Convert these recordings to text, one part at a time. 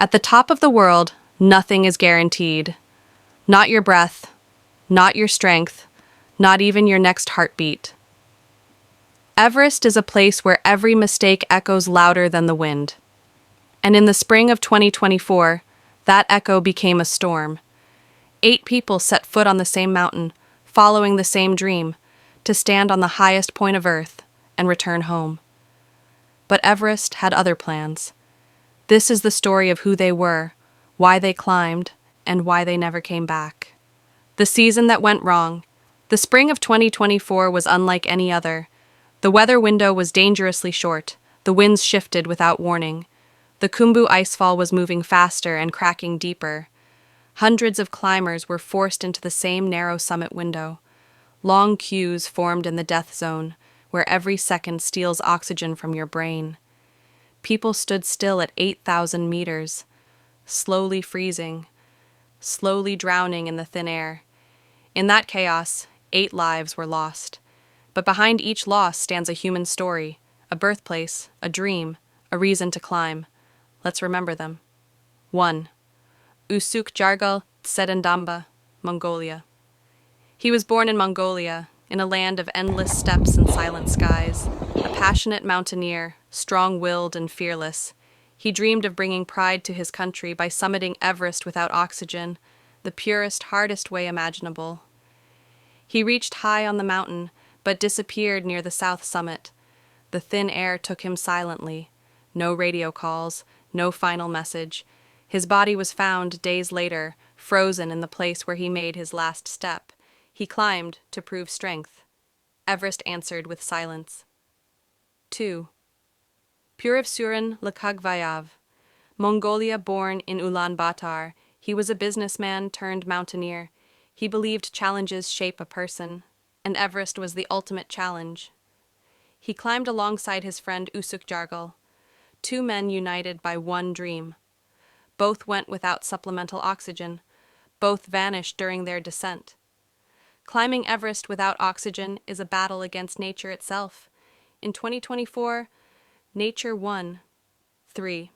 At the top of the world, nothing is guaranteed. Not your breath, not your strength, not even your next heartbeat. Everest is a place where every mistake echoes louder than the wind. And in the spring of 2024, that echo became a storm. 8 people set foot on the same mountain, following the same dream, to stand on the highest point of Earth and return home. But Everest had other plans. This is the story of who they were, why they climbed, and why they never came back. The season that went wrong. The spring of 2024 was unlike any other. The weather window was dangerously short. The winds shifted without warning. The Khumbu icefall was moving faster and cracking deeper. Hundreds of climbers were forced into the same narrow summit window. Long queues formed in the death zone, where every second steals oxygen from your brain. People stood still at 8,000 meters, slowly freezing, slowly drowning in the thin air. In that chaos, 8 lives were lost. But behind each loss stands a human story, a birthplace, a dream, a reason to climb. Let's remember them. 1. Usuk Jargal Tsedendamba, Mongolia. He was born in Mongolia, in a land of endless steppes and silent skies. A passionate mountaineer, strong-willed and fearless, he dreamed of bringing pride to his country by summiting Everest without oxygen, the purest, hardest way imaginable. He reached high on the mountain, but disappeared near the south summit. The thin air took him silently. No radio calls, no final message. His body was found days later, frozen in the place where he made his last step. He climbed to prove strength. Everest answered with silence. 2. Purivsurin Lakagvayav, Mongolia. Born in Ulaanbaatar, he was a businessman turned mountaineer. He believed challenges shape a person, and Everest was the ultimate challenge. He climbed alongside his friend Usuk Jargal, 2 men united by one dream. Both went without supplemental oxygen. Both vanished during their descent. Climbing Everest without oxygen is a battle against nature itself. In 2024, nature won. 3.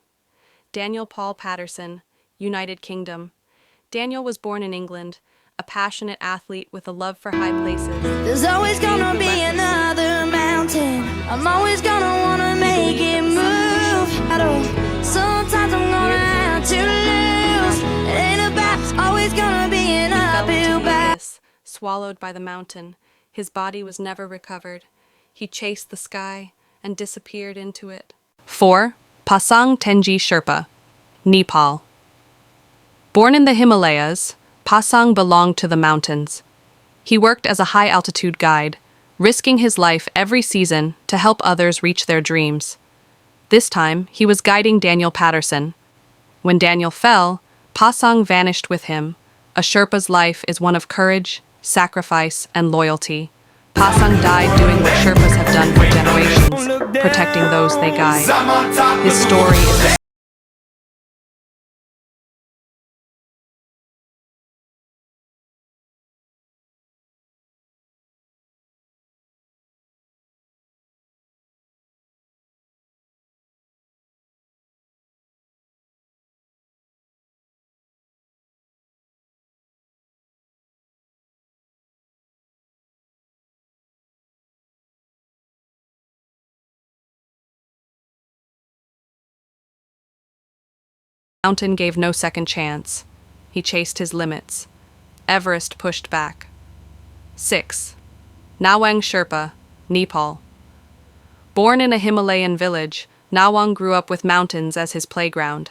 Daniel Paul Patterson, United Kingdom. Daniel was born in England, a passionate athlete with a love for high places. There's always gonna be another mountain. I'm always gonna wanna make it move. Sometimes I'm gonna have to lose. It ain't about, it's always gonna be an uphill battle. Swallowed by the mountain, his body was never recovered. He chased the sky and disappeared into it. 4. Pasang Tenji Sherpa, Nepal. Born in the Himalayas, Pasang belonged to the mountains. He worked as a high-altitude guide, risking his life every season to help others reach their dreams. This time, he was guiding Daniel Patterson. When Daniel fell, Pasang vanished with him. A Sherpa's life is one of courage, sacrifice, and loyalty. Pasang died doing what Sherpas have done for generations, protecting those they guide. His story is the mountain gave no second chance. He chased his limits. Everest pushed back. 6. Nawang Sherpa, Nepal. Born in a Himalayan village, Nawang grew up with mountains as his playground.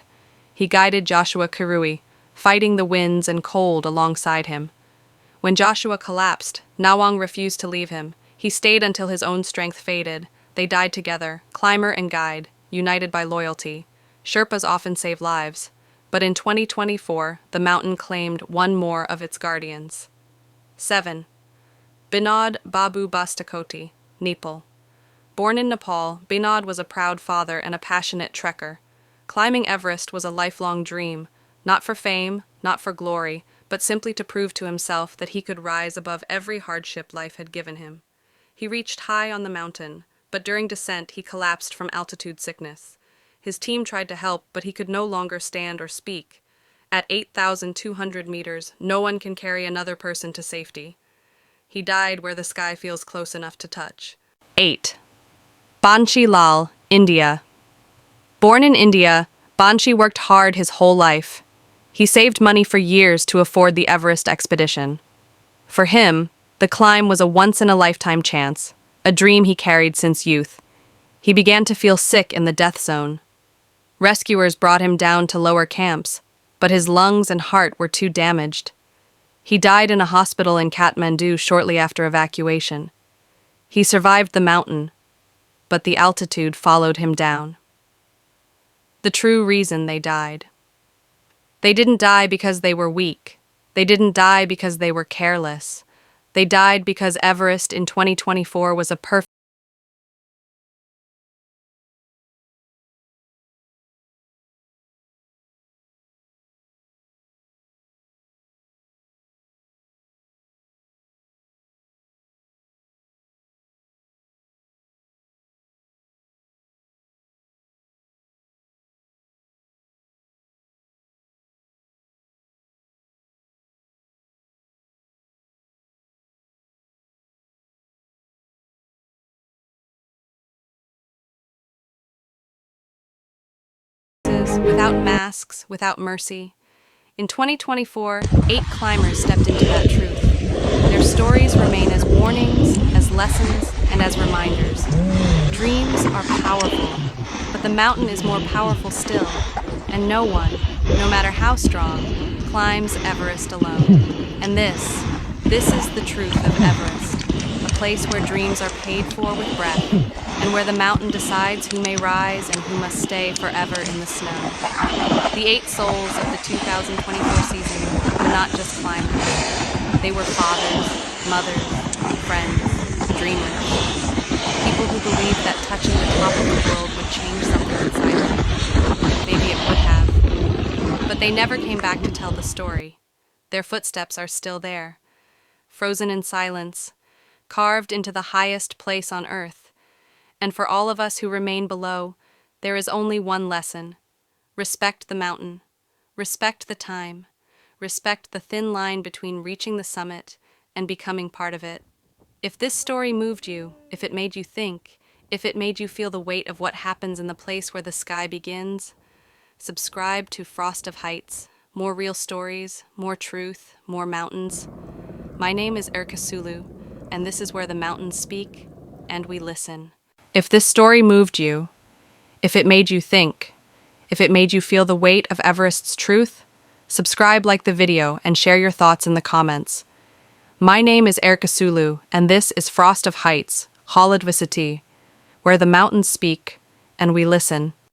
He guided Joshua Kirui, fighting the winds and cold alongside him. When Joshua collapsed, Nawang refused to leave him. He stayed until his own strength faded. They died together, climber and guide, united by loyalty. Sherpas often save lives, but in 2024, the mountain claimed one more of its guardians. 7. Binod Babu Bastakoti, Nepal. Born in Nepal, Binod was a proud father and a passionate trekker. Climbing Everest was a lifelong dream, not for fame, not for glory, but simply to prove to himself that he could rise above every hardship life had given him. He reached high on the mountain, but during descent he collapsed from altitude sickness. His team tried to help, but he could no longer stand or speak. At 8,200 meters, no one can carry another person to safety. He died where the sky feels close enough to touch. 8. Banshi Lal, India. Born in India, Banshi worked hard his whole life. He saved money for years to afford the Everest expedition. For him, the climb was a once-in-a-lifetime chance, a dream he carried since youth. He began to feel sick in the death zone. Rescuers brought him down to lower camps, but his lungs and heart were too damaged. He died in a hospital in Kathmandu shortly after evacuation. He survived the mountain, but the altitude followed him down. The true reason they died. They didn't die because they were weak. They didn't die because they were careless. They died because Everest in 2024 was a perfect without masks, without mercy. In 2024, 8 climbers stepped into that truth. Their stories remain as warnings, as lessons, and as reminders. Dreams are powerful, but the mountain is more powerful still, and no one, no matter how strong, climbs Everest alone. And this is the truth of Everest, a place where dreams are paid for with breath, and where the mountain decides who may rise and who must stay forever in the snow. The 8 souls of the 2024 season were not just climbers. They were fathers, mothers, friends, dreamers. People who believed that touching the top of the world would change something inside them. Maybe it would have. But they never came back to tell the story. Their footsteps are still there, frozen in silence, carved into the highest place on earth. And for all of us who remain below, there is only one lesson. Respect the mountain. Respect the time. Respect the thin line between reaching the summit and becoming part of it. If this story moved you, if it made you think, if it made you feel the weight of what happens in the place where the sky begins, subscribe to Frost of Heights. More real stories, more truth, more mountains. My name is Erika Sulu, and this is where the mountains speak and we listen. If this story moved you, if it made you think, if it made you feel the weight of Everest's truth, subscribe, like the video, and share your thoughts in the comments. My name is Erika Sulu, and this is Frost of Heights, Holod Visiti, where the mountains speak and we listen.